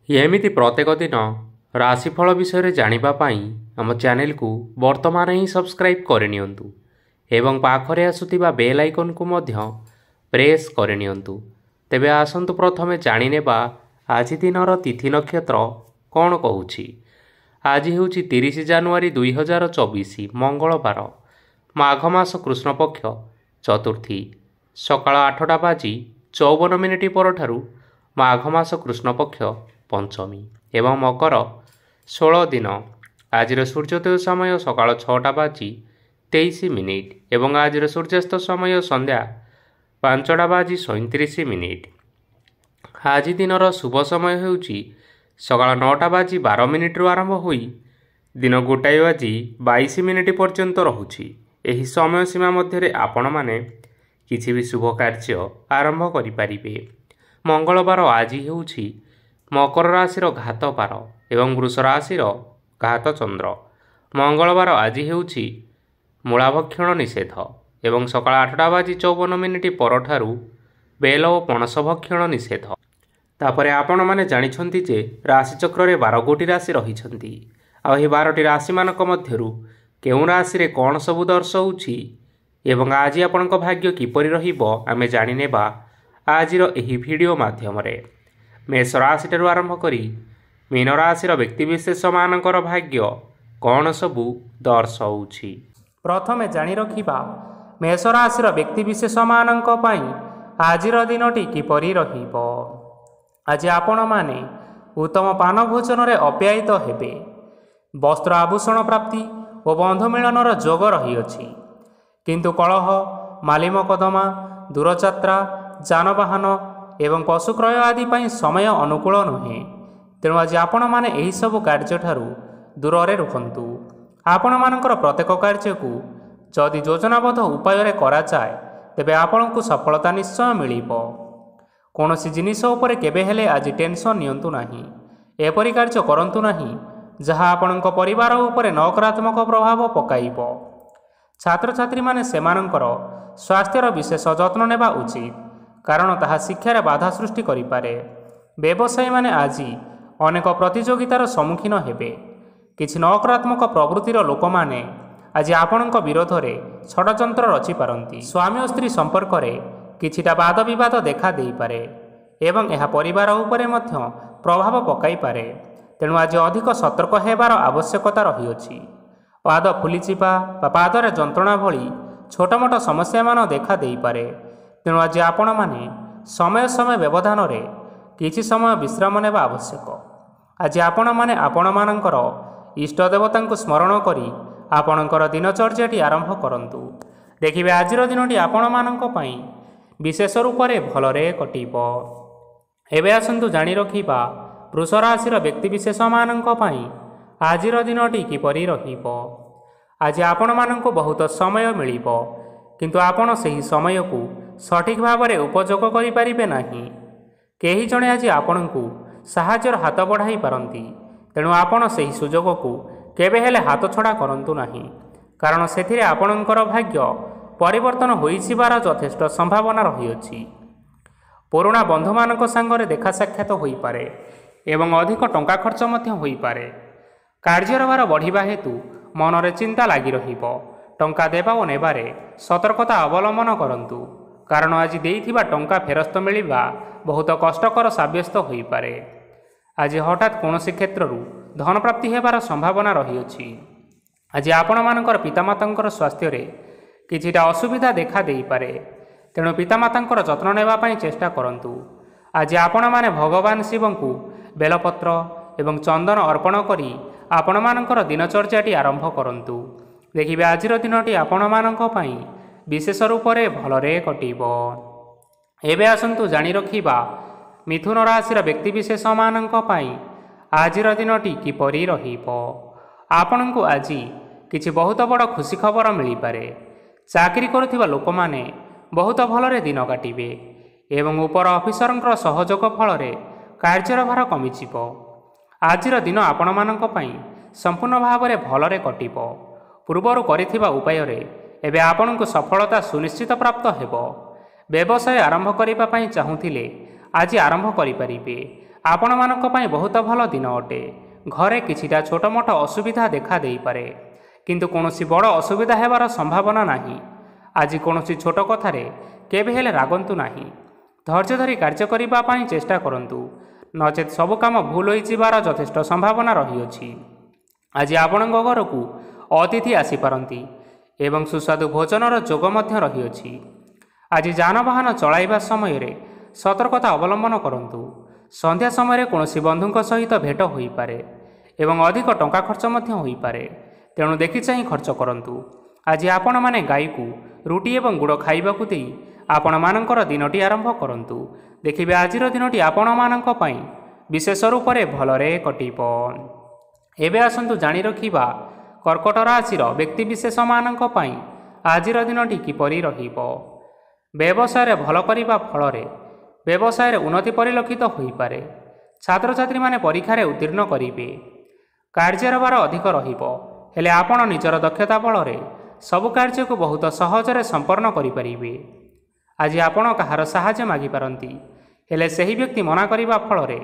ଏମିତି ପ୍ରତ୍ୟେକ ଦିନ ରାଶିଫଳ ବିଷୟରେ ଜାଣିବା ପାଇଁ ଆମ ଚ୍ୟାନେଲକୁ ବର୍ତ୍ତମାନ ହିଁ ସବସ୍କ୍ରାଇବ୍ କରିନିଅନ୍ତୁ ଏବଂ ପାଖରେ ଆସୁଥିବା ବେଲ୍ ଆଇକନ୍କୁ ମଧ୍ୟ ପ୍ରେସ୍ କରିନିଅନ୍ତୁ। ତେବେ ଆସନ୍ତୁ ପ୍ରଥମେ ଜାଣିନେବା ଆଜି ଦିନର ତିଥି ନକ୍ଷତ୍ର କ'ଣ କହୁଛି। ଆଜି ହେଉଛି 30 ଜାନୁଆରୀ 2024 ମଙ୍ଗଳବାର, ମାଘ ମାସ କୃଷ୍ଣପକ୍ଷ ଚତୁର୍ଥୀ, ସକାଳ 8:54 ପରଠାରୁ ମାଘ ମାସ କୃଷ୍ଣପକ୍ଷ ପଞ୍ଚମୀ ଏବଂ ମକର 16 ଦିନ। ଆଜିର ସୂର୍ଯ୍ୟୋଦୟ ସମୟ ସକାଳ 6:23 ଏବଂ ଆଜିର ସୂର୍ଯ୍ୟାସ୍ତ ସମୟ ସନ୍ଧ୍ୟା 5:37। ଆଜି ଦିନର ଶୁଭ ସମୟ ହେଉଛି ସକାଳ 9:12 ଆରମ୍ଭ ହୋଇ ଦିନ 1:22 ପର୍ଯ୍ୟନ୍ତ ରହୁଛି। ଏହି ସମୟ ସୀମା ମଧ୍ୟରେ ଆପଣମାନେ କିଛି ବି ଶୁଭ କାର୍ଯ୍ୟ ଆରମ୍ଭ କରିପାରିବେ। ମଙ୍ଗଳବାର ଆଜି ହେଉଛି ମକର ରାଶିର ଘାତ ବାର ଏବଂ ବୃଷ ରାଶିର ଘାତ ଚନ୍ଦ୍ର। ମଙ୍ଗଳବାର ଆଜି ହେଉଛି ମୂଳାଭକ୍ଷଣ ନିଷେଧ ଏବଂ ସକାଳ 8:54 ପରଠାରୁ ବେଲ ଓ ପଣସ ଭକ୍ଷଣ ନିଷେଧ। ତାପରେ ଆପଣମାନେ ଜାଣିଛନ୍ତି ଯେ ରାଶିଚକ୍ରରେ 12ଗୋଟି ରାଶି ରହିଛନ୍ତି। ଆଉ ଏହି 12ଟି ରାଶିମାନଙ୍କ ମଧ୍ୟରୁ କେଉଁ ରାଶିରେ କ'ଣ ସବୁ ଦର୍ଶାଉଛି ଏବଂ ଆଜି ଆପଣଙ୍କ ଭାଗ୍ୟ କିପରି ରହିବ ଆମେ ଜାଣିନେବା ଆଜିର ଏହି ଭିଡ଼ିଓ ମାଧ୍ୟମରେ। ମେଷ ରାଶିଠାରୁ ଆରମ୍ଭ କରି ମୀନ ରାଶିର ବ୍ୟକ୍ତିବିଶେଷମାନଙ୍କର ଭାଗ୍ୟ କ'ଣ ସବୁ ଦର୍ଶାଉଛି। ପ୍ରଥମେ ଜାଣି ରଖିବା ମେଷ ରାଶିର ବ୍ୟକ୍ତିବିଶେଷମାନଙ୍କ ପାଇଁ ଆଜିର ଦିନଟି କିପରି ରହିବ। ଆଜି ଆପଣମାନେ ଉତ୍ତମ ପାନ ଭୋଜନରେ ଅପ୍ୟାୟିତ ହେବେ। ବସ୍ତ୍ର ଆଭୂଷଣ ପ୍ରାପ୍ତି ଓ ବନ୍ଧୁ ମିଳନର ଯୋଗ ରହିଅଛି। କିନ୍ତୁ କଳହ, ମାଲି ମକଦ୍ଦମା, ଦୂରଯାତ୍ରା, ଯାନବାହନ ଏବଂ ପଶୁ କ୍ରୟ ଆଦି ପାଇଁ ସମୟ ଅନୁକୂଳ ନୁହେଁ। ତେଣୁ ଆଜି ଆପଣମାନେ ଏହିସବୁ କାର୍ଯ୍ୟଠାରୁ ଦୂରରେ ରୁହନ୍ତୁ। ଆପଣମାନଙ୍କର ପ୍ରତ୍ୟେକ କାର୍ଯ୍ୟକୁ ଯଦି ଯୋଜନାବଦ୍ଧ ଉପାୟରେ କରାଯାଏ ତେବେ ଆପଣଙ୍କୁ ସଫଳତା ନିଶ୍ଚୟ ମିଳିବ। କୌଣସି ଜିନିଷ ଉପରେ କେବେ ହେଲେ ଆଜି ଟେନସନ୍ ନିଅନ୍ତୁ ନାହିଁ। ଏପରି କାର୍ଯ୍ୟ କରନ୍ତୁ ନାହିଁ ଯାହା ଆପଣଙ୍କ ପରିବାର ଉପରେ ନକାରାତ୍ମକ ପ୍ରଭାବ ପକାଇବ। ଛାତ୍ରଛାତ୍ରୀମାନେ ସେମାନଙ୍କର ସ୍ୱାସ୍ଥ୍ୟର ବିଶେଷ ଯତ୍ନ ନେବା ଉଚିତ, କାରଣ ତାହା ଶିକ୍ଷାରେ ବାଧା ସୃଷ୍ଟି କରିପାରେ। ବ୍ୟବସାୟୀମାନେ ଆଜି ଅନେକ ପ୍ରତିଯୋଗିତାର ସମ୍ମୁଖୀନ ହେବେ। କିଛି ନକାରାତ୍ମକ ପ୍ରବୃତ୍ତିର ଲୋକମାନେ ଆଜି ଆପଣଙ୍କ ବିରୋଧରେ ଷଡ଼ଯନ୍ତ୍ର ରଚିପାରନ୍ତି। ସ୍ୱାମୀ ଓ ସ୍ତ୍ରୀ ସମ୍ପର୍କରେ କିଛିଟା ବାଦ ବିବାଦ ଦେଖା ଦେଇପାରେ ଏବଂ ଏହା ପରିବାର ଉପରେ ମଧ୍ୟ ପ୍ରଭାବ ପକାଇପାରେ। ତେଣୁ ଆଜି ଅଧିକ ସତର୍କ ହେବାର ଆବଶ୍ୟକତା ରହିଅଛି। ପାଦ ଫୁଲିଯିବା ବା ପାଦରେ ଯନ୍ତ୍ରଣା ଭଳି ଛୋଟମୋଟ ସମସ୍ୟାମାନ ଦେଖା ଦେଇପାରେ। ତେଣୁ ଆଜି ଆପଣମାନେ ସମୟ ସମୟ ବ୍ୟବଧାନରେ କିଛି ସମୟ ବିଶ୍ରାମ ନେବା ଆବଶ୍ୟକ। ଆଜି ଆପଣମାନେ ଆପଣମାନଙ୍କର ଇଷ୍ଟ ଦେବତାଙ୍କୁ ସ୍ମରଣ କରି ଆପଣଙ୍କର ଦିନଚର୍ଯ୍ୟାଟି ଆରମ୍ଭ କରନ୍ତୁ। ଦେଖିବେ ଆଜିର ଦିନଟି ଆପଣମାନଙ୍କ ପାଇଁ ବିଶେଷ ରୂପରେ ଭଲରେ କଟିବ। ଏବେ ଆସନ୍ତୁ ଜାଣି ରଖିବା ବୃଷ ରାଶିର ବ୍ୟକ୍ତିବିଶେଷମାନଙ୍କ ପାଇଁ ଆଜିର ଦିନଟି କିପରି ରହିବ। ଆଜି ଆପଣମାନଙ୍କୁ ବହୁତ ସମୟ ମିଳିବ, କିନ୍ତୁ ଆପଣ ସେହି ସମୟକୁ ସଠିକ୍ ଭାବରେ ଉପଯୋଗ କରିପାରିବେ ନାହିଁ। କେହି ଜଣେ ଆଜି ଆପଣଙ୍କୁ ସାହାଯ୍ୟର ହାତ ବଢ଼ାଇ ପାରନ୍ତି। ତେଣୁ ଆପଣ ସେହି ସୁଯୋଗକୁ କେବେ ହେଲେ ହାତଛଡ଼ା କରନ୍ତୁ ନାହିଁ, କାରଣ ସେଥିରେ ଆପଣଙ୍କର ଭାଗ୍ୟ ପରିବର୍ତ୍ତନ ହୋଇଯିବାର ଯଥେଷ୍ଟ ସମ୍ଭାବନା ରହିଅଛି। ପୁରୁଣା ବନ୍ଧୁମାନଙ୍କ ସାଙ୍ଗରେ ଦେଖା ସାକ୍ଷାତ ହୋଇପାରେ ଏବଂ ଅଧିକ ଟଙ୍କା ଖର୍ଚ୍ଚ ମଧ୍ୟ ହୋଇପାରେ। କାର୍ଯ୍ୟର ଭାର ବଢ଼ିବା ହେତୁ ମନରେ ଚିନ୍ତା ଲାଗି ରହିବ। ଟଙ୍କା ଦେବା ଓ ନେବାରେ ସତର୍କତା ଅବଲମ୍ବନ କରନ୍ତୁ, କାରଣ ଆଜି ଦେଇଥିବା ଟଙ୍କା ଫେରସ୍ତ ମିଳିବା ବହୁତ କଷ୍ଟକର ସାବ୍ୟସ୍ତ ହୋଇପାରେ। ଆଜି ହଠାତ୍ କୌଣସି କ୍ଷେତ୍ରରୁ ଧନପ୍ରାପ୍ତି ହେବାର ସମ୍ଭାବନା ରହିଅଛି। ଆଜି ଆପଣମାନଙ୍କର ପିତାମାତାଙ୍କର ସ୍ୱାସ୍ଥ୍ୟରେ କିଛିଟା ଅସୁବିଧା ଦେଖା ଦେଇପାରେ। ତେଣୁ ପିତାମାତାଙ୍କର ଯତ୍ନ ନେବା ପାଇଁ ଚେଷ୍ଟା କରନ୍ତୁ। ଆଜି ଆପଣମାନେ ଭଗବାନ ଶିବଙ୍କୁ ବେଲପତ୍ର ଏବଂ ଚନ୍ଦନ ଅର୍ପଣ କରି ଆପଣମାନଙ୍କର ଦିନଚର୍ଯ୍ୟାଟି ଆରମ୍ଭ କରନ୍ତୁ। ଦେଖିବେ ଆଜିର ଦିନଟି ଆପଣମାନଙ୍କ ପାଇଁ ବିଶେଷ ରୂପରେ ଭଲରେ କଟିବ। ଏବେ ଆସନ୍ତୁ ଜାଣି ରଖିବା ମିଥୁନ ରାଶିର ବ୍ୟକ୍ତିବିଶେଷମାନଙ୍କ ପାଇଁ ଆଜିର ଦିନଟି କିପରି ରହିବ। ଆପଣଙ୍କୁ ଆଜି କିଛି ବହୁତ ବଡ଼ ଖୁସି ଖବର ମିଳିପାରେ। ଚାକିରି କରୁଥିବା ଲୋକମାନେ ବହୁତ ଭଲରେ ଦିନ କାଟିବେ ଏବଂ ଉପର ଅଫିସରଙ୍କର ସହଯୋଗ ଫଳରେ କାର୍ଯ୍ୟର ଭାର କମିଯିବ। ଆଜିର ଦିନ ଆପଣମାନଙ୍କ ପାଇଁ ସମ୍ପୂର୍ଣ୍ଣ ଭାବରେ ଭଲରେ କଟିବ। ପୂର୍ବରୁ କରିଥିବା ଉପାୟରେ ଏବେ ଆପଣଙ୍କୁ ସଫଳତା ସୁନିଶ୍ଚିତ ପ୍ରାପ୍ତ ହେବ। ବ୍ୟବସାୟ ଆରମ୍ଭ କରିବା ପାଇଁ ଚାହୁଁଥିଲେ ଆଜି ଆରମ୍ଭ କରିପାରିବେ। ଆପଣମାନଙ୍କ ପାଇଁ ବହୁତ ଭଲ ଦିନ ଅଟେ। ଘରେ କିଛିଟା ଛୋଟ ମୋଟ ଅସୁବିଧା ଦେଖା ଦେଇପାରେ, କିନ୍ତୁ କୌଣସି ବଡ଼ ଅସୁବିଧା ହେବାର ସମ୍ଭାବନା ନାହିଁ। ଆଜି କୌଣସି ଛୋଟ କଥାରେ କେବେ ହେଲେ ରାଗନ୍ତୁ ନାହିଁ। ଧୈର୍ଯ୍ୟ ଧରି କାର୍ଯ୍ୟ କରିବା ପାଇଁ ଚେଷ୍ଟା କରନ୍ତୁ, ନଚେତ୍ ସବୁ କାମ ଭୁଲ ହୋଇଯିବାର ଯଥେଷ୍ଟ ସମ୍ଭାବନା ରହିଅଛି। ଆଜି ଆପଣଙ୍କ ଘରକୁ ଅତିଥି ଆସିପାରନ୍ତି ଏବଂ ସୁସ୍ୱାଦୁ ଭୋଜନର ଯୋଗ ମଧ୍ୟ ରହିଅଛି। ଆଜି ଯାନବାହନ ଚଳାଇବା ସମୟରେ ସତର୍କତା ଅବଲମ୍ବନ କରନ୍ତୁ। ସନ୍ଧ୍ୟା ସମୟରେ କୌଣସି ବନ୍ଧୁଙ୍କ ସହିତ ଭେଟ ହୋଇପାରେ ଏବଂ ଅଧିକ ଟଙ୍କା ଖର୍ଚ୍ଚ ମଧ୍ୟ ହୋଇପାରେ, ତେଣୁ ଦେଖି ଚାହିଁ ଖର୍ଚ୍ଚ କରନ୍ତୁ। ଆଜି ଆପଣମାନେ ଗାଈକୁ ରୁଟି ଏବଂ ଗୁଡ଼ ଖାଇବାକୁ ଦେଇ ଆପଣମାନଙ୍କର ଦିନଟି ଆରମ୍ଭ କରନ୍ତୁ। ଦେଖିବେ ଆଜିର ଦିନଟି ଆପଣମାନଙ୍କ ପାଇଁ ବିଶେଷ ରୂପରେ ଭଲରେ କଟିବ। ଏବେ ଆସନ୍ତୁ ଜାଣି ରଖିବା କର୍କଟ ରାଶିର ବ୍ୟକ୍ତିବିଶେଷମାନଙ୍କ ପାଇଁ ଆଜିର ଦିନଟି କିପରି ରହିବ। ବ୍ୟବସାୟରେ ଭଲ କରିବା ଫଳରେ ବ୍ୟବସାୟରେ ଉନ୍ନତି ପରିଲକ୍ଷିତ ହୋଇପାରେ। ଛାତ୍ରଛାତ୍ରୀମାନେ ପରୀକ୍ଷାରେ ଉତ୍ତୀର୍ଣ୍ଣ କରିବେ। କାର୍ଯ୍ୟର ଭାର ଅଧିକ ରହିବ, ହେଲେ ଆପଣ ନିଜର ଦକ୍ଷତା ବଳରେ ସବୁ କାର୍ଯ୍ୟକୁ ବହୁତ ସହଜରେ ସମ୍ପନ୍ନ କରିପାରିବେ। ଆଜି ଆପଣ କାହାର ସାହାଯ୍ୟ ମାଗିପାରନ୍ତି, ହେଲେ ସେହି ବ୍ୟକ୍ତି ମନା କରିବା ଫଳରେ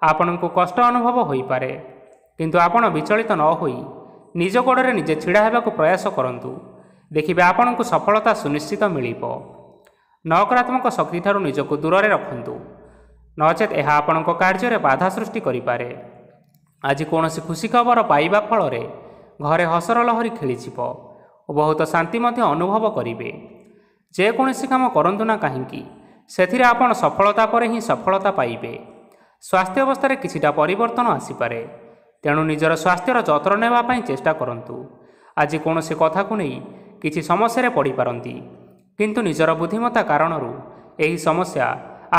ଆପଣଙ୍କୁ କଷ୍ଟ ଅନୁଭବ ହୋଇପାରେ। କିନ୍ତୁ ଆପଣ ବିଚଳିତ ନ ହୋଇ ନିଜ ଗୋଡ଼ରେ ନିଜେ ଛିଡ଼ା ହେବାକୁ ପ୍ରୟାସ କରନ୍ତୁ। ଦେଖିବେ ଆପଣଙ୍କୁ ସଫଳତା ସୁନିଶ୍ଚିତ ମିଳିବ। ନକାରାତ୍ମକ ଶକ୍ତିଠାରୁ ନିଜକୁ ଦୂରରେ ରଖନ୍ତୁ, ନଚେତ୍ ଏହା ଆପଣଙ୍କ କାର୍ଯ୍ୟରେ ବାଧା ସୃଷ୍ଟି କରିପାରେ। ଆଜି କୌଣସି ଖୁସି ଖବର ପାଇବା ଫଳରେ ଘରେ ହସର ଲହରୀ ଖେଳିଯିବ ଓ ବହୁତ ଶାନ୍ତି ମଧ୍ୟ ଅନୁଭବ କରିବେ। ଯେକୌଣସି କାମ କରନ୍ତୁ ନା କାହିଁକି, ସେଥିରେ ଆପଣ ସଫଳତା ପରେ ହିଁ ସଫଳତା ପାଇବେ। ସ୍ୱାସ୍ଥ୍ୟ ଅବସ୍ଥାରେ କିଛିଟା ପରିବର୍ତ୍ତନ ଆସିପାରେ, ତେଣୁ ନିଜର ସ୍ୱାସ୍ଥ୍ୟର ଯତ୍ନ ନେବା ପାଇଁ ଚେଷ୍ଟା କରନ୍ତୁ। ଆଜି କୌଣସି କଥାକୁ ନେଇ କିଛି ସମସ୍ୟାରେ ପଡ଼ିପାରନ୍ତି, କିନ୍ତୁ ନିଜର ବୁଦ୍ଧିମତ୍ତା କାରଣରୁ ଏହି ସମସ୍ୟା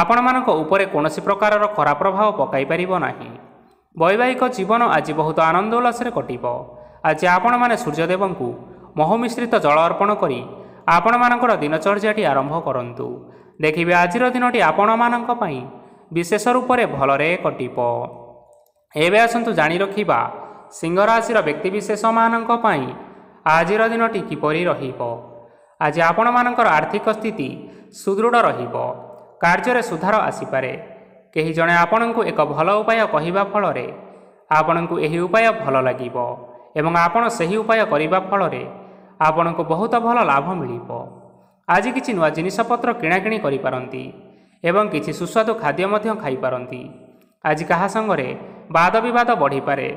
ଆପଣମାନଙ୍କ ଉପରେ କୌଣସି ପ୍ରକାରର ଖରାପ ପ୍ରଭାବ ପକାଇପାରିବ ନାହିଁ। ବୈବାହିକ ଜୀବନ ଆଜି ବହୁତ ଆନନ୍ଦ ଉଲ୍ଲାସରେ କଟିବ। ଆଜି ଆପଣମାନେ ସୂର୍ଯ୍ୟଦେବଙ୍କୁ ମହୁ ମିଶ୍ରିତ ଜଳ ଅର୍ପଣ କରି ଆପଣମାନଙ୍କର ଦିନଚର୍ଯ୍ୟାଟି ଆରମ୍ଭ କରନ୍ତୁ। ଦେଖିବେ ଆଜିର ଦିନଟି ଆପଣମାନଙ୍କ ପାଇଁ ବିଶେଷ ରୂପରେ ଭଲରେ କଟିବ। ଏବେ ଆସନ୍ତୁ ଜାଣି ରଖିବା ସିଂହ ରାଶିର ବ୍ୟକ୍ତିବିଶେଷମାନଙ୍କ ପାଇଁ ଆଜିର ଦିନଟି କିପରି ରହିବ। ଆଜି ଆପଣମାନଙ୍କର ଆର୍ଥିକ ସ୍ଥିତି ସୁଦୃଢ଼ ରହିବ। କାର୍ଯ୍ୟରେ ସୁଧାର ଆସିପାରେ। କେହି ଜଣେ ଆପଣଙ୍କୁ ଏକ ଭଲ ଉପାୟ କହିବା ଫଳରେ ଆପଣଙ୍କୁ ଏହି ଉପାୟ ଭଲ ଲାଗିବ ଏବଂ ଆପଣ ସେହି ଉପାୟ କରିବା ଫଳରେ ଆପଣଙ୍କୁ ବହୁତ ଭଲ ଲାଭ ମିଳିବ। ଆଜି କିଛି ନୂଆ ଜିନିଷପତ୍ର କିଣାକିଣି କରିପାରନ୍ତି ଏବଂ କିଛି ସୁସ୍ୱାଦୁ ଖାଦ୍ୟ ମଧ୍ୟ ଖାଇପାରନ୍ତି। ଆଜି କାହା ସାଙ୍ଗରେ ବାଦ ବିବାଦ ବଢ଼ିପାରେ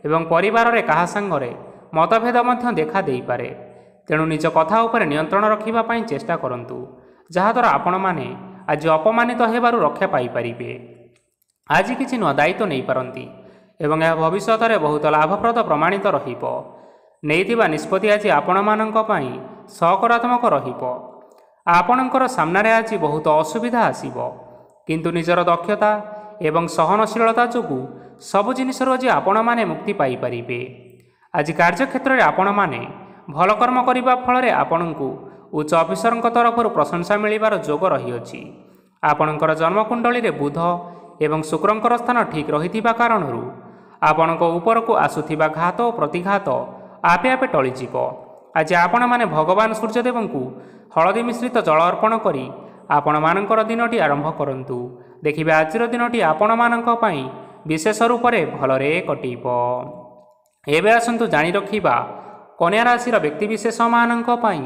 ଏବଂ ପରିବାରରେ କାହା ସାଙ୍ଗରେ ମତଭେଦ ମଧ୍ୟ ଦେଖା ଦେଇପାରେ। ତେଣୁ ନିଜ କଥା ଉପରେ ନିୟନ୍ତ୍ରଣ ରଖିବା ପାଇଁ ଚେଷ୍ଟା କରନ୍ତୁ, ଯାହାଦ୍ୱାରା ଆପଣମାନେ ଆଜି ଅପମାନିତ ହେବାରୁ ରକ୍ଷା ପାଇପାରିବେ। ଆଜି କିଛି ନୂଆ ଦାୟିତ୍ୱ ନେଇପାରନ୍ତି ଏବଂ ଏହା ଭବିଷ୍ୟତରେ ବହୁତ ଲାଭପ୍ରଦ ପ୍ରମାଣିତ ରହିବ। ନେଇଥିବା ନିଷ୍ପତ୍ତି ଆଜି ଆପଣମାନଙ୍କ ପାଇଁ ସକାରାତ୍ମକ ରହିବ। ଆପଣଙ୍କର ସାମ୍ନାରେ ଆଜି ବହୁତ ଅସୁବିଧା ଆସିବ, କିନ୍ତୁ ନିଜର ଦକ୍ଷତା ଏବଂ ସହନଶୀଳତା ଯୋଗୁଁ ସବୁ ଜିନିଷରୁ ଆଜି ଆପଣମାନେ ମୁକ୍ତି ପାଇପାରିବେ। ଆଜି କାର୍ଯ୍ୟକ୍ଷେତ୍ରରେ ଆପଣମାନେ ଭଲ କର୍ମ କରିବା ଫଳରେ ଆପଣଙ୍କୁ ଉଚ୍ଚ ଅଫିସରଙ୍କ ତରଫରୁ ପ୍ରଶଂସା ମିଳିବାର ଯୋଗ ରହିଅଛି। ଆପଣଙ୍କର ଜନ୍ମକୁଣ୍ଡଳୀରେ ବୁଧ ଏବଂ ଶୁକ୍ରଙ୍କର ସ୍ଥାନ ଠିକ୍ ରହିଥିବା କାରଣରୁ ଆପଣଙ୍କ ଉପରକୁ ଆସୁଥିବା ଘାତ ଓ ପ୍ରତିଘାତ ଆପେ ଆପେ ଟଳିଯିବ। ଆଜି ଆପଣମାନେ ଭଗବାନ ସୂର୍ଯ୍ୟଦେବଙ୍କୁ ହଳଦୀ ମିଶ୍ରିତ ଜଳ ଅର୍ପଣ କରି ଆପଣମାନଙ୍କର ଦିନଟି ଆରମ୍ଭ କରନ୍ତୁ। ଦେଖିବେ ଆଜିର ଦିନଟି ଆପଣମାନଙ୍କ ପାଇଁ ବିଶେଷ ରୂପରେ ଭଲରେ କଟିବ। ଏବେ ଆସନ୍ତୁ ଜାଣି ରଖିବା କନ୍ୟା ରାଶିର ବ୍ୟକ୍ତିବିଶେଷମାନଙ୍କ ପାଇଁ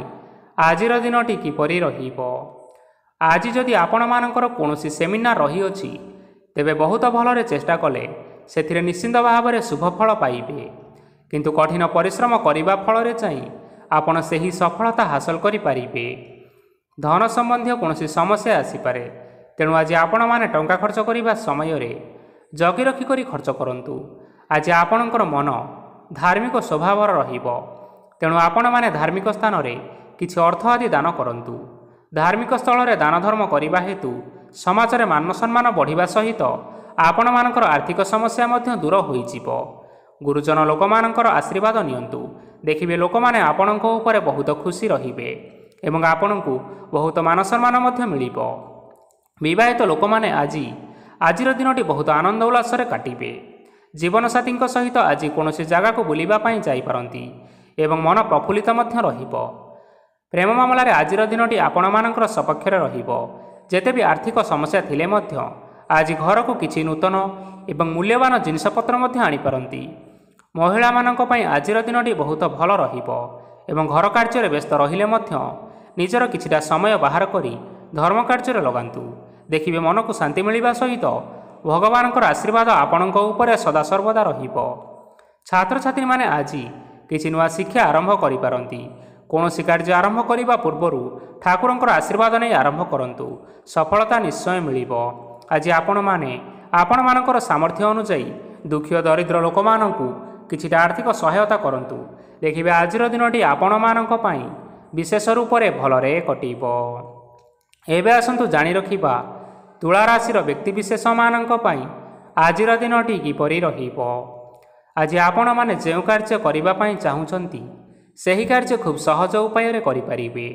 ଆଜିର ଦିନଟି କିପରି ରହିବ। ଆଜି ଯଦି ଆପଣମାନଙ୍କର କୌଣସି ସେମିନାର ରହିଅଛି, ତେବେ ବହୁତ ଭଲରେ ଚେଷ୍ଟା କଲେ ସେଥିରେ ନିଶ୍ଚିନ୍ତ ଭାବରେ ଶୁଭ ଫଳ ପାଇବେ। କିନ୍ତୁ କଠିନ ପରିଶ୍ରମ କରିବା ଫଳରେ ଯାଇ ଆପଣ ସେହି ସଫଳତା ହାସଲ କରିପାରିବେ। ଧନ ସମ୍ବନ୍ଧୀୟ କୌଣସି ସମସ୍ୟା ଆସିପାରେ, ତେଣୁ ଆଜି ଆପଣମାନେ ଟଙ୍କା ଖର୍ଚ୍ଚ କରିବା ସମୟରେ ଜଗି ରଖି କରି ଖର୍ଚ୍ଚ କରନ୍ତୁ। ଆଜି ଆପଣଙ୍କର ମନ ଧାର୍ମିକ ସ୍ୱଭାବର ରହିବ, ତେଣୁ ଆପଣମାନେ ଧାର୍ମିକ ସ୍ଥାନରେ କିଛି ଅର୍ଥ ଆଦି ଦାନ କରନ୍ତୁ। ଧାର୍ମିକ ସ୍ଥଳରେ ଦାନ ଧର୍ମ କରିବା ହେତୁ ସମାଜରେ ମାନ ସମ୍ମାନ ବଢ଼ିବା ସହିତ ଆପଣମାନଙ୍କର ଆର୍ଥିକ ସମସ୍ୟା ମଧ୍ୟ ଦୂର ହୋଇଯିବ। ଗୁରୁଜନ ଲୋକମାନଙ୍କର ଆଶୀର୍ବାଦ ନିଅନ୍ତୁ। ଦେଖିବେ ଲୋକମାନେ ଆପଣଙ୍କ ଉପରେ ବହୁତ ଖୁସି ରହିବେ ଏବଂ ଆପଣଙ୍କୁ ବହୁତ ମାନ ସମ୍ମାନ ମଧ୍ୟ ମିଳିବ। ବିବାହିତ ଲୋକମାନେ ଆଜିର ଦିନଟି ବହୁତ ଆନନ୍ଦ ଉଲ୍ଲାସରେ କାଟିବେ। ଜୀବନସାଥୀଙ୍କ ସହିତ ଆଜି କୌଣସି ଜାଗାକୁ ବୁଲିବା ପାଇଁ ଯାଇପାରନ୍ତି ଏବଂ ମନ ପ୍ରଫୁଲ୍ଲିତ ମଧ୍ୟ ରହିବ। ପ୍ରେମ ମାମଲାରେ ଆଜିର ଦିନଟି ଆପଣମାନଙ୍କର ସପକ୍ଷରେ ରହିବ। ଯେତେ ବି ଆର୍ଥିକ ସମସ୍ୟା ଥିଲେ ମଧ୍ୟ ଆଜି ଘରକୁ କିଛି ନୂତନ ଏବଂ ମୂଲ୍ୟବାନ ଜିନିଷପତ୍ର ମଧ୍ୟ ଆଣିପାରନ୍ତି। ମହିଳାମାନଙ୍କ ପାଇଁ ଆଜିର ଦିନଟି ବହୁତ ଭଲ ରହିବ ଏବଂ ଘର କାର୍ଯ୍ୟରେ ବ୍ୟସ୍ତ ରହିଲେ ମଧ୍ୟ ନିଜର କିଛିଟା ସମୟ ବାହାର କରି ଧର୍ମ କାର୍ଯ୍ୟରେ ଲଗାନ୍ତୁ। ଦେଖିବେ ମନକୁ ଶାନ୍ତି ମିଳିବା ସହିତ ଭଗବାନଙ୍କର ଆଶୀର୍ବାଦ ଆପଣଙ୍କ ଉପରେ ସଦାସର୍ବଦା ରହିବ। ଛାତ୍ରଛାତ୍ରୀମାନେ ଆଜି କିଛି ନୂଆ ଶିକ୍ଷା ଆରମ୍ଭ କରିପାରନ୍ତି। କୌଣସି କାର୍ଯ୍ୟ ଆରମ୍ଭ କରିବା ପୂର୍ବରୁ ଠାକୁରଙ୍କର ଆଶୀର୍ବାଦ ନେଇ ଆରମ୍ଭ କରନ୍ତୁ। ସଫଳତା ନିଶ୍ଚୟ ମିଳିବ। ଆଜି ଆପଣମାନଙ୍କର ସାମର୍ଥ୍ୟ ଅନୁଯାୟୀ ଦୁଃଖୀ ଓ ଦରିଦ୍ର ଲୋକମାନଙ୍କୁ କିଛିଟା ଆର୍ଥିକ ସହାୟତା କରନ୍ତୁ। ଦେଖିବେ ଆଜିର ଦିନଟି ଆପଣମାନଙ୍କ ପାଇଁ ବିଶେଷ ରୂପରେ ଭଲରେ କଟିବ। ଏବେ ଆସନ୍ତୁ ଜାଣି ରଖିବା ତୁଳା ରାଶିର ବ୍ୟକ୍ତିବିଶେଷମାନଙ୍କ ପାଇଁ ଆଜିର ଦିନଟି କିପରି ରହିବ। ଆଜି ଆପଣମାନେ ଯେଉଁ କାର୍ଯ୍ୟ କରିବା ପାଇଁ ଚାହୁଁଛନ୍ତି ସେହି କାର୍ଯ୍ୟ ଖୁବ୍ ସହଜ ଉପାୟରେ କରିପାରିବେ।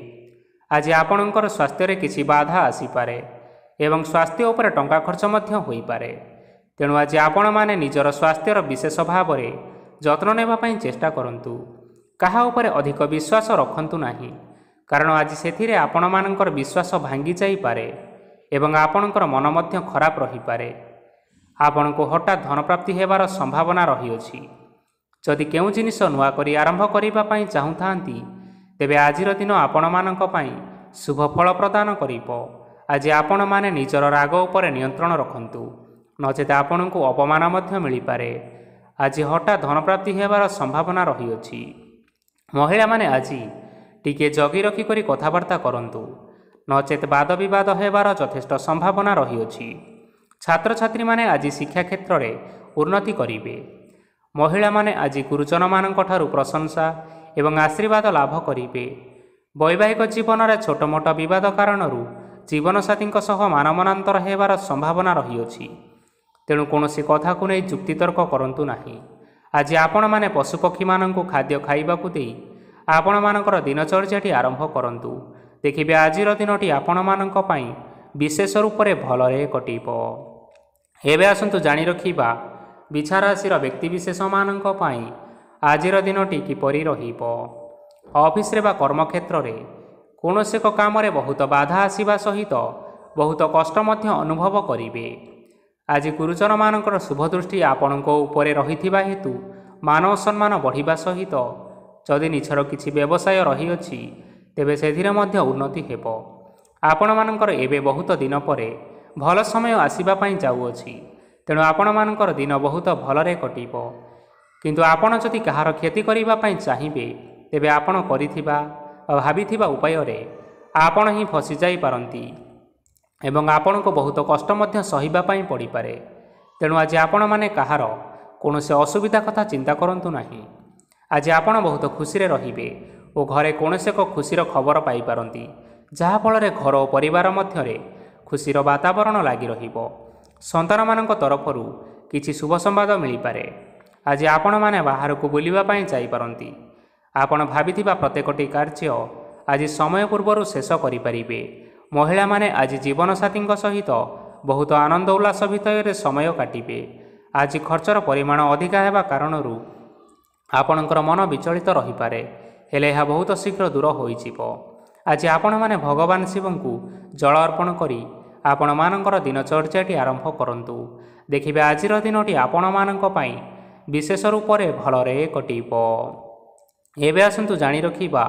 ଆଜି ଆପଣଙ୍କର ସ୍ୱାସ୍ଥ୍ୟରେ କିଛି ବାଧା ଆସିପାରେ ଏବଂ ସ୍ୱାସ୍ଥ୍ୟ ଉପରେ ଟଙ୍କା ଖର୍ଚ୍ଚ ମଧ୍ୟ ହୋଇପାରେ। ତେଣୁ ଆଜି ଆପଣମାନେ ନିଜର ସ୍ୱାସ୍ଥ୍ୟର ବିଶେଷ ଭାବରେ ଯତ୍ନ ନେବା ପାଇଁ ଚେଷ୍ଟା କରନ୍ତୁ। କାହା ଉପରେ ଅଧିକ ବିଶ୍ୱାସ ରଖନ୍ତୁ ନାହିଁ, କାରଣ ଆଜି ସେଥିରେ ଆପଣମାନଙ୍କର ବିଶ୍ୱାସ ଭାଙ୍ଗି ଯାଇପାରେ ଏବଂ ଆପଣଙ୍କର ମନ ମଧ୍ୟ ଖରାପ ରହିପାରେ। ଆପଣଙ୍କୁ ହଠାତ୍ ଧନପ୍ରାପ୍ତି ହେବାର ସମ୍ଭାବନା ରହିଅଛି। ଯଦି କେଉଁ ଜିନିଷ ନୂଆ କରି ଆରମ୍ଭ କରିବା ପାଇଁ ଚାହୁଁଥାନ୍ତି ତେବେ ଆଜିର ଦିନ ଆପଣମାନଙ୍କ ପାଇଁ ଶୁଭ ଫଳ ପ୍ରଦାନ କରିବ। ଆଜି ଆପଣମାନେ ନିଜର ରାଗ ଉପରେ ନିୟନ୍ତ୍ରଣ ରଖନ୍ତୁ, ନଚେତ ଆପଣଙ୍କୁ ଅପମାନ ମଧ୍ୟ ମିଳିପାରେ। ଆଜି ହଠାତ୍ ଧନପ୍ରାପ୍ତି ହେବାର ସମ୍ଭାବନା ରହିଅଛି। ମହିଳାମାନେ ଆଜି ଟିକିଏ ଜଗି ରଖିକରି କଥାବାର୍ତ୍ତା କରନ୍ତୁ, ନଚେତ ବାଦବିବାଦ ହେବାର ଯଥେଷ୍ଟ ସମ୍ଭାବନା ରହିଅଛି। ଛାତ୍ରଛାତ୍ରୀମାନେ ଆଜି ଶିକ୍ଷା କ୍ଷେତ୍ରରେ ଉନ୍ନତି କରିବେ। ମହିଳାମାନେ ଆଜି ଗୁରୁଜନମାନଙ୍କଠାରୁ ପ୍ରଶଂସା ଏବଂ ଆଶୀର୍ବାଦ ଲାଭ କରିବେ। ବୈବାହିକ ଜୀବନରେ ଛୋଟ ମୋଟ ବିବାଦ କାରଣରୁ ଜୀବନସାଥୀଙ୍କ ସହ ମାନମନାନ୍ତର ହେବାର ସମ୍ଭାବନା ରହିଅଛି। ତେଣୁ କୌଣସି କଥାକୁ ନେଇ ଯୁକ୍ତିତର୍କ କରନ୍ତୁ ନାହିଁ। ଆଜି ଆପଣମାନେ ପଶୁପକ୍ଷୀମାନଙ୍କୁ ଖାଦ୍ୟ ଖାଇବାକୁ ଦେଇ ଆପଣମାନଙ୍କର ଦିନଚର୍ଯ୍ୟାଟି ଆରମ୍ଭ କରନ୍ତୁ। ଦେଖିବେ ଆଜିର ଦିନଟି ଆପଣମାନଙ୍କ ପାଇଁ ବିଶେଷ ରୂପରେ ଭଲରେ କଟିବ। ଏବେ ଆସନ୍ତୁ ଜାଣି ରଖିବା ବିଛା ରାଶିର ବ୍ୟକ୍ତିବିଶେଷମାନଙ୍କ ପାଇଁ ଆଜିର ଦିନଟି କିପରି ରହିବ। ଅଫିସରେ ବା କର୍ମକ୍ଷେତ୍ରରେ କୌଣସି ଏକ କାମରେ ବହୁତ ବାଧା ଆସିବା ସହିତ ବହୁତ କଷ୍ଟ ମଧ୍ୟ ଅନୁଭବ କରିବେ। ଆଜି ଗୁରୁଜନମାନଙ୍କର ଶୁଭ ଦୃଷ୍ଟି ଆପଣଙ୍କ ଉପରେ ରହିଥିବା ହେତୁ ମାନ ଓ ସମ୍ମାନ ବଢ଼ିବା ସହିତ ଯଦି ନିଜର କିଛି ବ୍ୟବସାୟ ରହିଅଛି ତେବେ ସେଥିରେ ମଧ୍ୟ ଉନ୍ନତି ହେବ। ଆପଣମାନଙ୍କର ଏବେ ବହୁତ ଦିନ ପରେ ଭଲ ସମୟ ଆସିବା ପାଇଁ ଯାଉଅଛି। ତେଣୁ ଆପଣମାନଙ୍କର ଦିନ ବହୁତ ଭଲରେ କଟିବ। କିନ୍ତୁ ଆପଣ ଯଦି କାହାର କ୍ଷତି କରିବା ପାଇଁ ଚାହିଁବେ ତେବେ ଆପଣ କରିଥିବା ବା ଭାବିଥିବା ଉପାୟରେ ଆପଣ ହିଁ ଫସିଯାଇପାରନ୍ତି ଏବଂ ଆପଣଙ୍କୁ ବହୁତ କଷ୍ଟ ମଧ୍ୟ ସହିବା ପାଇଁ ପଡ଼ିପାରେ। ତେଣୁ ଆଜି ଆପଣମାନେ କାହାର କୌଣସି ଅସୁବିଧା କଥା ଚିନ୍ତା କରନ୍ତୁ ନାହିଁ। ଆଜି ଆପଣ ବହୁତ ଖୁସିରେ ରହିବେ ଓ ଘରେ କୌଣସି ଏକ ଖୁସିର ଖବର ପାଇପାରନ୍ତି, ଯାହାଫଳରେ ଘର ଓ ପରିବାର ମଧ୍ୟରେ ଖୁସିର ବାତାବରଣ ଲାଗି ରହିବ। ସନ୍ତାନମାନଙ୍କ ତରଫରୁ କିଛି ଶୁଭ ସମ୍ବାଦ ମିଳିପାରେ। ଆଜି ଆପଣମାନେ ବାହାରକୁ ବୁଲିବା ପାଇଁ ଯାଇପାରନ୍ତି। ଆପଣ ଭାବିଥିବା ପ୍ରତ୍ୟେକଟି କାର୍ଯ୍ୟ ଆଜି ସମୟ ପୂର୍ବରୁ ଶେଷ କରିପାରିବେ। ମହିଳାମାନେ ଆଜି ଜୀବନସାଥୀଙ୍କ ସହିତ ବହୁତ ଆନନ୍ଦ ଉଲ୍ଲାସ ଭିତରେ ସମୟ କାଟିବେ। ଆଜି ଖର୍ଚ୍ଚର ପରିମାଣ ଅଧିକା ହେବା କାରଣରୁ ଆପଣଙ୍କର ମନ ବିଚଳିତ ରହିପାରେ, ହେଲେ ଏହା ବହୁତ ଶୀଘ୍ର ଦୂର ହୋଇଯିବ। ଆଜି ଆପଣମାନେ ଭଗବାନ ଶିବଙ୍କୁ ଜଳ ଅର୍ପଣ କରି ଆପଣମାନଙ୍କର ଦିନଚର୍ଯ୍ୟାଟି ଆରମ୍ଭ କରନ୍ତୁ। ଦେଖିବେ ଆଜିର ଦିନଟି ଆପଣମାନଙ୍କ ପାଇଁ ବିଶେଷ ରୂପରେ ଭଲରେ କଟିବ। ଏବେ ଆସନ୍ତୁ ଜାଣି ରଖିବା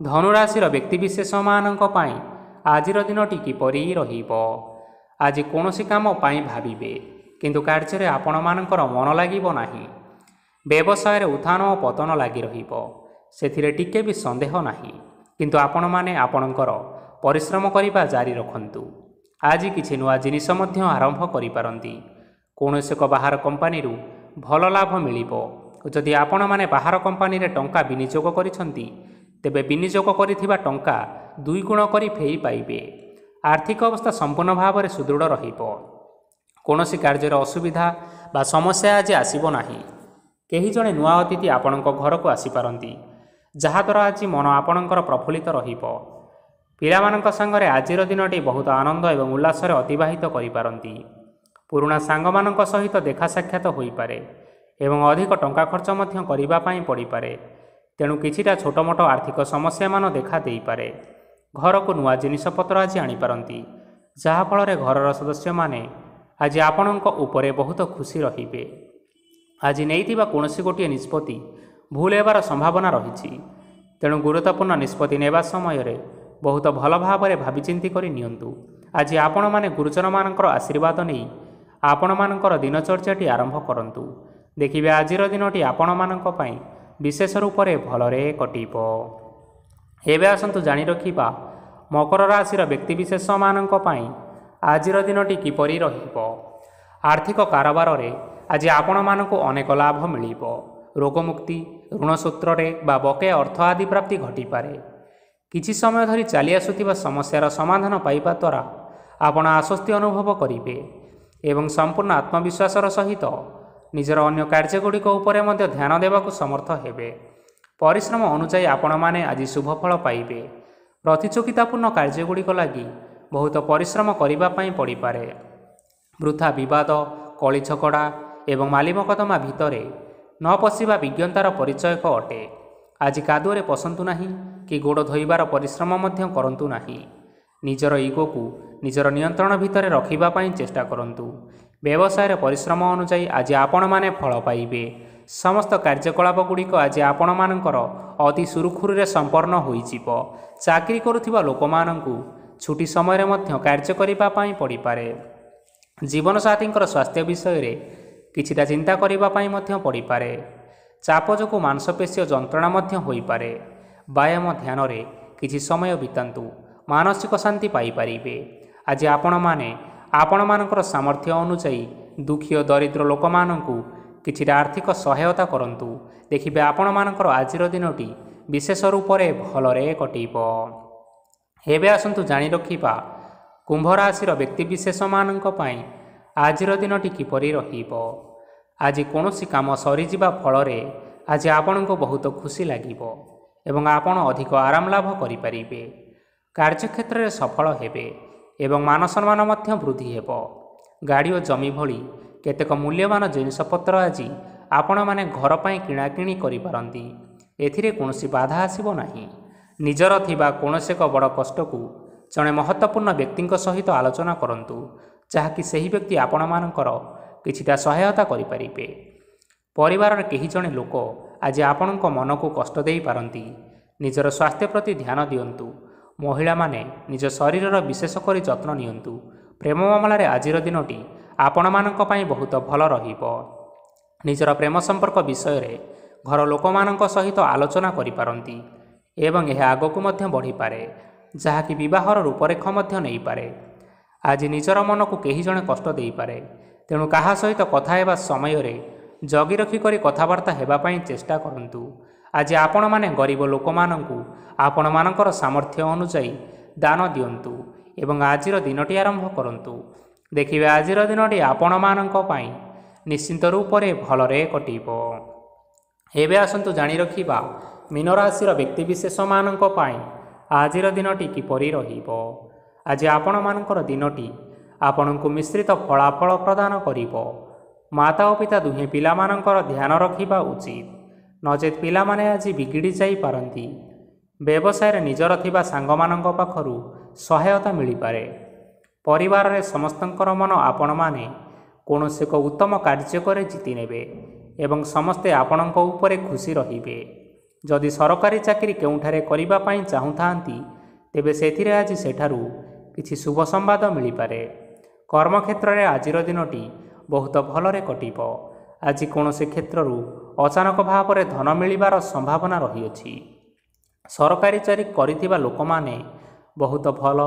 ଧନୁରାଶିର ବ୍ୟକ୍ତିବିଶେଷମାନଙ୍କ ପାଇଁ ଆଜିର ଦିନଟି କିପରି ରହିବ। ଆଜି କୌଣସି କାମ ପାଇଁ ଭାବିବେ, କିନ୍ତୁ କାର୍ଯ୍ୟରେ ଆପଣମାନଙ୍କର ମନ ଲାଗିବ ନାହିଁ। ବ୍ୟବସାୟରେ ଉତ୍ଥାନ ଓ ପତନ ଲାଗି ରହିବ, ସେଥିରେ ଟିକେ ବି ସନ୍ଦେହ ନାହିଁ। କିନ୍ତୁ ଆପଣମାନେ ଆପଣଙ୍କର ପରିଶ୍ରମ କରିବା ଜାରି ରଖନ୍ତୁ। ଆଜି କିଛି ନୂଆ ଜିନିଷ ମଧ୍ୟ ଆରମ୍ଭ କରିପାରନ୍ତି। କୌଣସି ଏକ ବାହାର କମ୍ପାନୀରୁ ଭଲ ଲାଭ ମିଳିବ। ଯଦି ଆପଣମାନେ ବାହାର କମ୍ପାନୀରେ ଟଙ୍କା ବିନିଯୋଗ କରିଛନ୍ତି ତେବେ ବିନିଯୋଗ କରିଥିବା ଟଙ୍କା 2 ଗୁଣ କରି ଫେରି ପାଇବେ। ଆର୍ଥିକ ଅବସ୍ଥା ସମ୍ପୂର୍ଣ୍ଣ ଭାବରେ ସୁଦୃଢ଼ ରହିବ। କୌଣସି କାର୍ଯ୍ୟରେ ଅସୁବିଧା ବା ସମସ୍ୟା ଆଜି ଆସିବ ନାହିଁ। କେହି ଜଣେ ନୂଆ ଅତିଥି ଆପଣଙ୍କ ଘରକୁ ଆସିପାରନ୍ତି, ଯାହାଦ୍ୱାରା ଆଜି ମନ ଆପଣଙ୍କର ପ୍ରଫୁଲ୍ଲିତ ରହିବ। ପିଲାମାନଙ୍କ ସାଙ୍ଗରେ ଆଜିର ଦିନଟି ବହୁତ ଆନନ୍ଦ ଏବଂ ଉଲ୍ଲାସରେ ଅତିବାହିତ କରିପାରନ୍ତି। ପୁରୁଣା ସାଙ୍ଗମାନଙ୍କ ସହିତ ଦେଖା ସାକ୍ଷାତ ହୋଇପାରେ ଏବଂ ଅଧିକ ଟଙ୍କା ଖର୍ଚ୍ଚ ମଧ୍ୟ କରିବା ପାଇଁ ପଡ଼ିପାରେ। ତେଣୁ କିଛିଟା ଛୋଟମୋଟ ଆର୍ଥିକ ସମସ୍ୟାମାନ ଦେଖା ଦେଇପାରେ। ଘରକୁ ନୂଆ ଜିନିଷପତ୍ର ଆଜି ଆଣିପାରନ୍ତି, ଯାହାଫଳରେ ଘରର ସଦସ୍ୟମାନେ ଆଜି ଆପଣଙ୍କ ଉପରେ ବହୁତ ଖୁସି ରହିବେ। ଆଜି ନେଇଥିବା କୌଣସି ଗୋଟିଏ ନିଷ୍ପତ୍ତି ଭୁଲ ହେବାର ସମ୍ଭାବନା ରହିଛି। ତେଣୁ ଗୁରୁତ୍ୱପୂର୍ଣ୍ଣ ନିଷ୍ପତ୍ତି ନେବା ସମୟରେ ବହୁତ ଭଲ ଭାବରେ ଭାବିଚିନ୍ତି କରି ନିଅନ୍ତୁ। ଆଜି ଆପଣମାନେ ଗୁରୁଜନମାନଙ୍କର ଆଶୀର୍ବାଦ ନେଇ ଆପଣମାନଙ୍କର ଦିନଚର୍ଯ୍ୟାଟି ଆରମ୍ଭ କରନ୍ତୁ। ଦେଖିବେ ଆଜିର ଦିନଟି ଆପଣମାନଙ୍କ ପାଇଁ ବିଶେଷ ରୂପରେ ଭଲରେ କଟିବ। ଏବେ ଆସନ୍ତୁ ଜାଣି ରଖିବା ମକର ରାଶିର ବ୍ୟକ୍ତିବିଶେଷମାନଙ୍କ ପାଇଁ ଆଜିର ଦିନଟି କିପରି ରହିବ। ଆର୍ଥିକ କାରବାରରେ ଆଜି ଆପଣମାନଙ୍କୁ ଅନେକ ଲାଭ ମିଳିବ। ରୋଗମୁକ୍ତି, ଋଣ ସୂତ୍ରରେ ବା ବକେୟା ଅର୍ଥ ଆଦି ପ୍ରାପ୍ତି ଘଟିପାରେ। କିଛି ସମୟ ଧରି ଚାଲି ଆସୁଥିବା ସମସ୍ୟାର ସମାଧାନ ପାଇବା ଦ୍ୱାରା ଆପଣ ଆଶ୍ୱସ୍ତି ଅନୁଭବ କରିବେ ଏବଂ ସମ୍ପୂର୍ଣ୍ଣ ଆତ୍ମବିଶ୍ୱାସର ସହିତ ନିଜର ଅନ୍ୟ କାର୍ଯ୍ୟଗୁଡ଼ିକ ଉପରେ ମଧ୍ୟ ଧ୍ୟାନ ଦେବାକୁ ସମର୍ଥ ହେବେ। ପରିଶ୍ରମ ଅନୁଯାୟୀ ଆପଣମାନେ ଆଜି ଶୁଭଫଳ ପାଇବେ। ପ୍ରତିଯୋଗିତାପୂର୍ଣ୍ଣ କାର୍ଯ୍ୟଗୁଡ଼ିକ ଲାଗି ବହୁତ ପରିଶ୍ରମ କରିବା ପାଇଁ ପଡ଼ିପାରେ। ବୃଥା ବିବାଦ, କଳି ଝଗଡ଼ା ଏବଂ ମାଲିମକଦ୍ଦମା ଭିତରେ ନ ପଶିବା ବିଜ୍ଞତାର ପରିଚୟକ ଅଟେ। ଆଜି କାଦୁଅରେ ପଶନ୍ତୁ ନାହିଁ କି ଗୋଡ଼ ଧୋଇବାର ପରିଶ୍ରମ ମଧ୍ୟ କରନ୍ତୁ ନାହିଁ। ନିଜର ଇଗୋକୁ ନିଜର ନିୟନ୍ତ୍ରଣ ଭିତରେ ରଖିବା ପାଇଁ ଚେଷ୍ଟା କରନ୍ତୁ। ବ୍ୟବସାୟରେ ପରିଶ୍ରମ ଅନୁଯାୟୀ ଆଜି ଆପଣମାନେ ଫଳ ପାଇବେ। ସମସ୍ତ କାର୍ଯ୍ୟକଳାପଗୁଡ଼ିକ ଆଜି ଆପଣମାନଙ୍କର ଅତି ସୁରୁଖୁରୁରେ ସମ୍ପନ୍ନ ହୋଇଯିବ। ଚାକିରି କରୁଥିବା ଲୋକମାନଙ୍କୁ ଛୁଟି ସମୟରେ ମଧ୍ୟ କାର୍ଯ୍ୟ କରିବା ପାଇଁ ପଡ଼ିପାରେ। ଜୀବନସାଥୀଙ୍କର ସ୍ୱାସ୍ଥ୍ୟ ବିଷୟରେ କିଛିଟା ଚିନ୍ତା କରିବା ପାଇଁ ମଧ୍ୟ ପଡ଼ିପାରେ। ଚାପ ଯୋଗୁଁ ମାଂସପେଶୀୟ ଯନ୍ତ୍ରଣା ମଧ୍ୟ ହୋଇପାରେ। ବ୍ୟାୟାମ ଧ୍ୟାନରେ କିଛି ସମୟ ବିତାନ୍ତୁ, ମାନସିକ ଶାନ୍ତି ପାଇପାରିବେ। ଆଜି ଆପଣମାନେ ଆପଣମାନଙ୍କର ସାମର୍ଥ୍ୟ ଅନୁଯାୟୀ ଦୁଃଖୀ ଓ ଦରିଦ୍ର ଲୋକମାନଙ୍କୁ କିଛିଟା ଆର୍ଥିକ ସହାୟତା କରନ୍ତୁ। ଦେଖିବେ ଆପଣମାନଙ୍କର ଆଜିର ଦିନଟି ବିଶେଷ ରୂପରେ ଭଲରେ କଟିବ। ଏବେ ଆସନ୍ତୁ ଜାଣି ରଖିବା କୁମ୍ଭ ରାଶିର ବ୍ୟକ୍ତିବିଶେଷମାନଙ୍କ ପାଇଁ ଆଜିର ଦିନଟି କିପରି ରହିବ। ଆଜି କୌଣସି କାମ ସରିଯିବା ଫଳରେ ଆଜି ଆପଣଙ୍କୁ ବହୁତ ଖୁସି ଲାଗିବ ଏବଂ ଆପଣ ଅଧିକ ଆରାମ ଲାଭ କରିପାରିବେ। କାର୍ଯ୍ୟକ୍ଷେତ୍ରରେ ସଫଳ ହେବେ ଏବଂ ମାନସମ୍ମାନ ମଧ୍ୟ ବୃଦ୍ଧି ହେବ। ଗାଡ଼ି ଓ ଜମି ଭଳି କେତେକ ମୂଲ୍ୟବାନ ଜିନିଷପତ୍ର ଆଜି ଆପଣମାନେ ଘର ପାଇଁ କିଣାକିଣି କରିପାରନ୍ତି। ଏଥିରେ କୌଣସି ବାଧା ଆସିବ ନାହିଁ। ନିଜର ଥିବା କୌଣସି ଏକ ବଡ଼ କଷ୍ଟକୁ ଜଣେ ମହତ୍ତ୍ୱପୂର୍ଣ୍ଣ ବ୍ୟକ୍ତିଙ୍କ ସହିତ ଆଲୋଚନା କରନ୍ତୁ, ଯାହାକି ସେହି ବ୍ୟକ୍ତି ଆପଣମାନଙ୍କର କିଛିଟା ସହାୟତା କରିପାରିବେ। ପରିବାରର କେହି ଜଣେ ଲୋକ ଆଜି ଆପଣଙ୍କ ମନକୁ କଷ୍ଟ ଦେଇପାରନ୍ତି। ନିଜର ସ୍ୱାସ୍ଥ୍ୟ ପ୍ରତି ଧ୍ୟାନ ଦିଅନ୍ତୁ। ମହିଳାମାନେ ନିଜ ଶରୀରର ବିଶେଷ କରି ଯତ୍ନ ନିଅନ୍ତୁ। ପ୍ରେମ ମାମଲାରେ ଆଜିର ଦିନଟି ଆପଣମାନଙ୍କ ପାଇଁ ବହୁତ ଭଲ ରହିବ। ନିଜର ପ୍ରେମ ସମ୍ପର୍କ ବିଷୟରେ ଘର ଲୋକମାନଙ୍କ ସହିତ ଆଲୋଚନା କରିପାରନ୍ତି ଏବଂ ଏହା ଆଗକୁ ମଧ୍ୟ ବଢ଼ିପାରେ, ଯାହାକି ବିବାହର ରୂପରେଖ ମଧ୍ୟ ନେଇପାରେ। ଆଜି ନିଜର ମନକୁ କେହି ଜଣେ କଷ୍ଟ ଦେଇପାରେ, ତେଣୁ କାହା ସହିତ କଥା ହେବା ସମୟରେ ଜଗି ରଖି କରି କଥାବାର୍ତ୍ତା ହେବା ପାଇଁ ଚେଷ୍ଟା କରନ୍ତୁ। ଆଜି ଆପଣମାନେ ଗରିବ ଲୋକମାନଙ୍କୁ ଆପଣମାନଙ୍କର ସାମର୍ଥ୍ୟ ଅନୁଯାୟୀ ଦାନ ଦିଅନ୍ତୁ ଏବଂ ଆଜିର ଦିନଟି ଆରମ୍ଭ କରନ୍ତୁ। ଦେଖିବେ ଆଜିର ଦିନଟି ଆପଣମାନଙ୍କ ପାଇଁ ନିଶ୍ଚିନ୍ତ ରୂପରେ ଭଲରେ କଟିବ। ଏବେ ଆସନ୍ତୁ ଜାଣି ରଖିବା ମୀନ ରାଶିର ବ୍ୟକ୍ତିବିଶେଷମାନଙ୍କ ପାଇଁ ଆଜିର ଦିନଟି କିପରି ରହିବ। ଆଜି ଆପଣମାନଙ୍କର ଦିନଟି ଆପଣଙ୍କୁ ମିଶ୍ରିତ ଫଳାଫଳ ପ୍ରଦାନ କରିବ। ମାତା ଓ ପିତା ଦୁହେଁ ପିଲାମାନଙ୍କର ଧ୍ୟାନ ରଖିବା ଉଚିତ, ନଚେତ୍ ପିଲାମାନେ ଆଜି ବିଗିଡ଼ି ଯାଇପାରନ୍ତି। ବ୍ୟବସାୟରେ ନିଜର ଥିବା ସାଙ୍ଗମାନଙ୍କ ପାଖରୁ ସହାୟତା ମିଳିପାରେ। ପରିବାରରେ ସମସ୍ତଙ୍କର ମନ ଆପଣମାନେ କୌଣସି ଏକ ଉତ୍ତମ କାର୍ଯ୍ୟ କରି ଜିତି ନେବେ ଏବଂ ସମସ୍ତେ ଆପଣଙ୍କ ଉପରେ ଖୁସି ରହିବେ। ଯଦି ସରକାରୀ ଚାକିରି କେଉଁଠାରେ କରିବା ପାଇଁ ଚାହୁଁଥାନ୍ତି, ତେବେ ସେଥିରେ ଆଜି ସେଠାରୁ କିଛି ଶୁଭ ସମ୍ବାଦ ମିଳିପାରେ। କର୍ମକ୍ଷେତ୍ରରେ ଆଜିର ଦିନଟି ବହୁତ ଭଲରେ କଟିବ। ଆଜି କୌଣସି କ୍ଷେତ୍ରରୁ ଅଚାନକ ଭାବରେ ଧନ ମିଳିବାର ସମ୍ଭାବନା ରହିଅଛି। ସରକାରୀ ଚାକିରି କରିଥିବା ଲୋକମାନେ ବହୁତ ଭଲ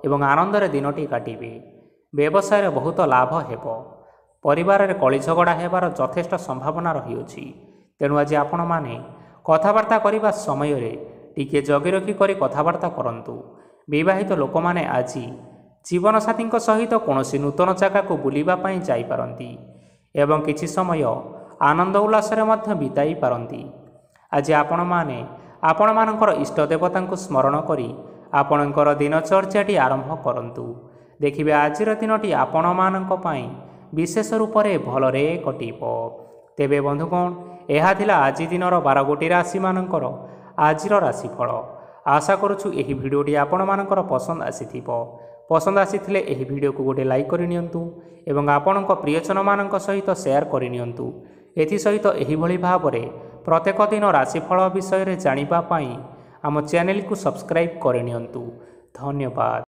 ଏବଂ ଆନନ୍ଦରେ ଦିନଟି କାଟିବେ। ବ୍ୟବସାୟରେ ବହୁତ ଲାଭ ହେବ। ପରିବାରରେ କଳିଝଗଡ଼ା ହେବାର ଯଥେଷ୍ଟ ସମ୍ଭାବନା ରହିଅଛି। ତେଣୁ ଆଜି ଆପଣମାନେ କଥାବାର୍ତ୍ତା କରିବା ସମୟରେ ଟିକିଏ ଜଗି ରଖି କରି କଥାବାର୍ତ୍ତା କରନ୍ତୁ। ବିବାହିତ ଲୋକମାନେ ଆଜି ଜୀବନସାଥୀଙ୍କ ସହିତ କୌଣସି ନୂତନ ଜାଗାକୁ ବୁଲିବା ପାଇଁ ଯାଇପାରନ୍ତି ଏବଂ କିଛି ସମୟ ଆନନ୍ଦ ଉଲ୍ଲାସରେ ମଧ୍ୟ ବିତାଇ ପାରନ୍ତି। ଆଜି ଆପଣମାନେ ଆପଣମାନଙ୍କର ଇଷ୍ଟ ଦେବତାଙ୍କୁ ସ୍ମରଣ କରି ଆପଣଙ୍କର ଦିନଚର୍ଯ୍ୟାଟି ଆରମ୍ଭ କରନ୍ତୁ। ଦେଖିବେ ଆଜିର ଦିନଟି ଆପଣମାନଙ୍କ ପାଇଁ ବିଶେଷ ରୂପରେ ଭଲରେ କଟିବ। ତେବେ ବନ୍ଧୁଗଣ, ଏହା ଥିଲା ଆଜି ଦିନର 12ଗୋଟି ରାଶିମାନଙ୍କର ଆଜିର ରାଶିଫଳ। ଆଶା କରୁଛୁ ଏହି ଭିଡ଼ିଓଟି ଆପଣମାନଙ୍କର ପସନ୍ଦ ଆସିଥିବ। पसंद आसीथिले एही वीडियो को गोटे लाइक करनियंतु एवं आपणक प्रियजन मानक सहित शेयर करनियंतु। एथि सहित एही भली भाबरे प्रत्येक दिन राशिफल विषय रे जानिबा पई आम चैनल को सब्सक्राइब करनियंतु। धन्यवाद।